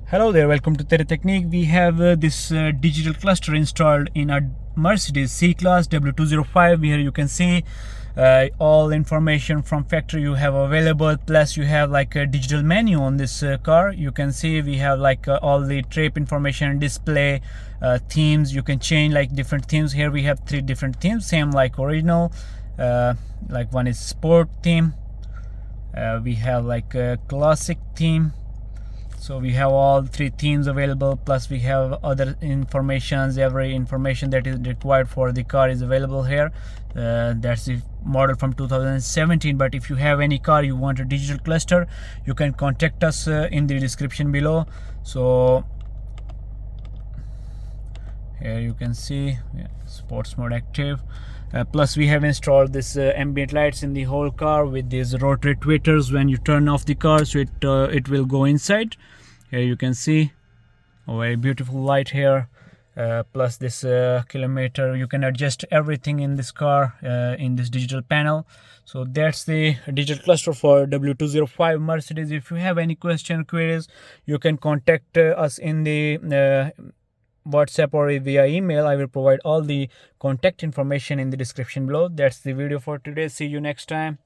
Hello there, welcome to Tere Technique. We have this digital cluster installed in a Mercedes C-Class W205. Here you can see all information from factory you have available, plus you have like a digital menu on this car. You can see we have like all the trip information, display, themes. You can change like different themes. Here we have 3 different themes, same like original. Like one is sport theme, we have like a classic theme. So we have all 3 themes available, plus we have other informations. Every information that is required for the car is available here. That's the model from 2017. But if you have any car you want a digital cluster, you can contact us in the description below. So here you can see sports mode active. Plus we have installed this ambient lights in the whole car with these rotary tweeters. When you turn off the car, so it will go inside. Here you can see a very beautiful light here. Plus this kilometer, you can adjust everything in this car in this digital panel. So that's the digital cluster for W205 Mercedes. If you have any question queries, you can contact us in the WhatsApp or via email. I will provide all the contact information in the description below. That's the video for today. See you next time.